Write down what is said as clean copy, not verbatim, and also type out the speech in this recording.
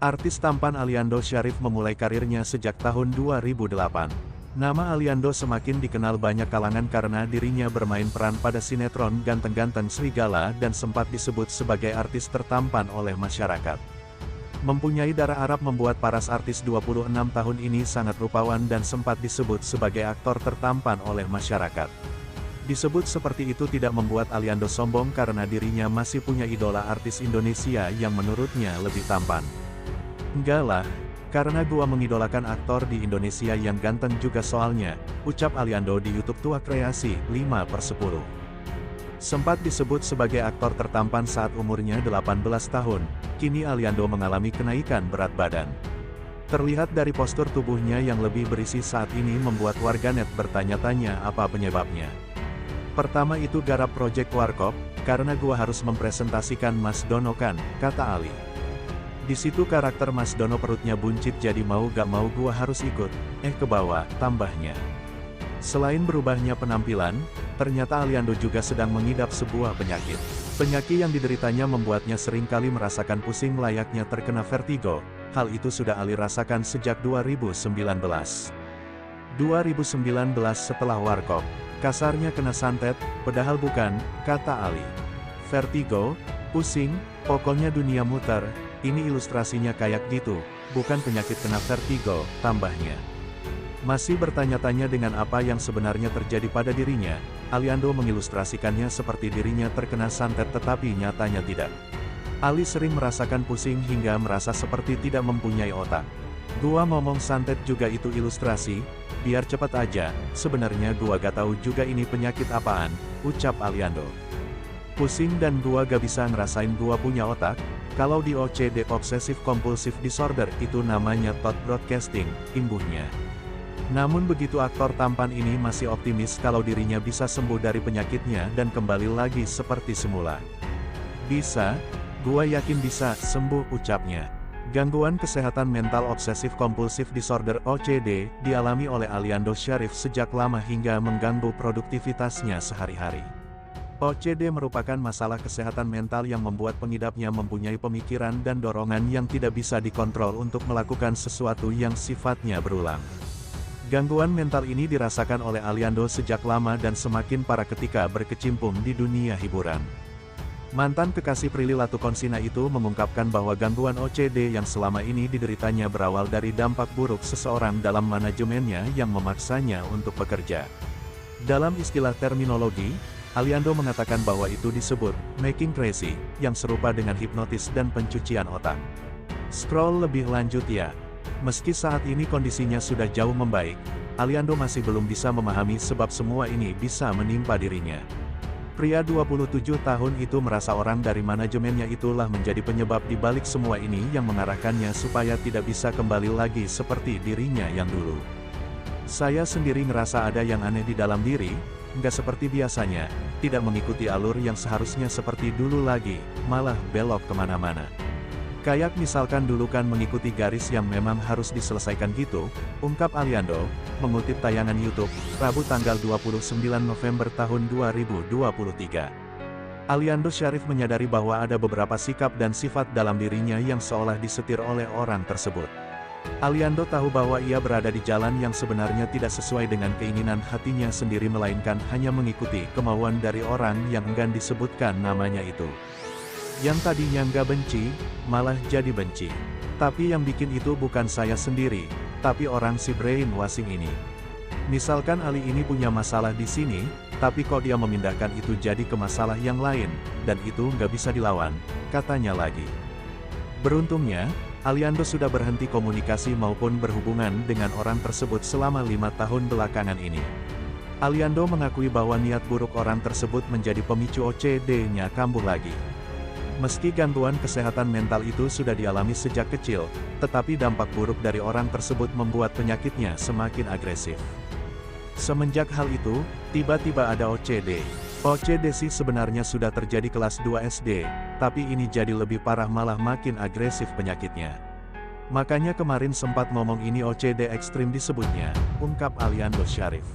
Artis tampan Aliando Syarif memulai karirnya sejak tahun 2008. Nama Aliando semakin dikenal banyak kalangan karena dirinya bermain peran pada sinetron Ganteng-Ganteng Serigala dan sempat disebut sebagai artis tertampan oleh masyarakat. Mempunyai darah Arab membuat paras artis 26 tahun ini sangat rupawan dan sempat disebut sebagai aktor tertampan oleh masyarakat. Disebut seperti itu tidak membuat Aliando sombong karena dirinya masih punya idola artis Indonesia yang menurutnya lebih tampan. Enggak lah, karena gua mengidolakan aktor di Indonesia yang ganteng juga soalnya, ucap Aliando di YouTube Tua Kreasi, 5/10. Sempat disebut sebagai aktor tertampan saat umurnya 18 tahun, kini Aliando mengalami kenaikan berat badan. Terlihat dari postur tubuhnya yang lebih berisi saat ini membuat warganet bertanya-tanya apa penyebabnya. Pertama itu garap Project Warkop, karena gua harus mempresentasikan Mas Dono kan, kata Ali. Di situ karakter Mas Dono perutnya buncit jadi mau gak mau gua harus ikut, ke bawah, tambahnya. Selain berubahnya penampilan, ternyata Aliando juga sedang mengidap sebuah penyakit. Penyakit yang dideritanya membuatnya seringkali merasakan pusing layaknya terkena vertigo, hal itu sudah Ali rasakan sejak 2019. 2019 setelah Warkop, kasarnya kena santet, padahal bukan, kata Ali. Vertigo, pusing, pokoknya dunia muter. Ini ilustrasinya kayak gitu, bukan penyakit kena vertigo, tambahnya. Masih bertanya-tanya dengan apa yang sebenarnya terjadi pada dirinya, Aliando mengilustrasikannya seperti dirinya terkena santet tetapi nyatanya tidak. Ali sering merasakan pusing hingga merasa seperti tidak mempunyai otak. Gua ngomong santet juga itu ilustrasi, biar cepat aja, sebenarnya gua gak tahu juga ini penyakit apaan, ucap Aliando. Pusing dan gua gak bisa ngerasain gua punya otak. Kalau di OCD Obsessive Compulsive Disorder itu namanya thought broadcasting, imbuhnya. Namun begitu aktor tampan ini masih optimis kalau dirinya bisa sembuh dari penyakitnya dan kembali lagi seperti semula. Bisa, gua yakin bisa sembuh, ucapnya. Gangguan kesehatan mental Obsessive Compulsive Disorder OCD dialami oleh Aliando Syarif sejak lama hingga mengganggu produktivitasnya sehari-hari. OCD merupakan masalah kesehatan mental yang membuat pengidapnya mempunyai pemikiran dan dorongan yang tidak bisa dikontrol untuk melakukan sesuatu yang sifatnya berulang. Gangguan mental ini dirasakan oleh Aliando sejak lama dan semakin parah ketika berkecimpung di dunia hiburan. Mantan kekasih Prilly Latuconsina itu mengungkapkan bahwa gangguan OCD yang selama ini dideritanya berawal dari dampak buruk seseorang dalam manajemennya yang memaksanya untuk bekerja. Dalam istilah terminologi, Aliando mengatakan bahwa itu disebut making crazy, yang serupa dengan hipnotis dan pencucian otak. Scroll lebih lanjut ya. Meski saat ini kondisinya sudah jauh membaik, Aliando masih belum bisa memahami sebab semua ini bisa menimpa dirinya. Pria 27 tahun itu merasa orang dari manajemennya itulah menjadi penyebab di balik semua ini yang mengarahkannya supaya tidak bisa kembali lagi seperti dirinya yang dulu. Saya sendiri ngerasa ada yang aneh di dalam diri, nggak seperti biasanya, tidak mengikuti alur yang seharusnya seperti dulu lagi, malah belok kemana-mana. Kayak misalkan dulu kan mengikuti garis yang memang harus diselesaikan gitu, ungkap Aliando, mengutip tayangan YouTube, Rabu tanggal 29 November tahun 2023. Aliando Syarif menyadari bahwa ada beberapa sikap dan sifat dalam dirinya yang seolah disetir oleh orang tersebut. Aliando tahu bahwa ia berada di jalan yang sebenarnya tidak sesuai dengan keinginan hatinya sendiri melainkan hanya mengikuti kemauan dari orang yang enggan disebutkan namanya itu. Yang tadinya nggak benci, malah jadi benci. Tapi yang bikin itu bukan saya sendiri, tapi orang si brainwashing ini. Misalkan Ali ini punya masalah di sini, tapi kok dia memindahkan itu jadi ke masalah yang lain, dan itu nggak bisa dilawan, katanya lagi. Beruntungnya, Aliando sudah berhenti komunikasi maupun berhubungan dengan orang tersebut selama 5 tahun belakangan ini. Aliando mengakui bahwa niat buruk orang tersebut menjadi pemicu OCD-nya kambuh lagi. Meski gangguan kesehatan mental itu sudah dialami sejak kecil, tetapi dampak buruk dari orang tersebut membuat penyakitnya semakin agresif. Semenjak hal itu, tiba-tiba ada OCD. OCD sih sebenarnya sudah terjadi kelas 2 SD, tapi ini jadi lebih parah malah makin agresif penyakitnya. Makanya kemarin sempat ngomong ini OCD ekstrim disebutnya, ungkap Aliando Syarif.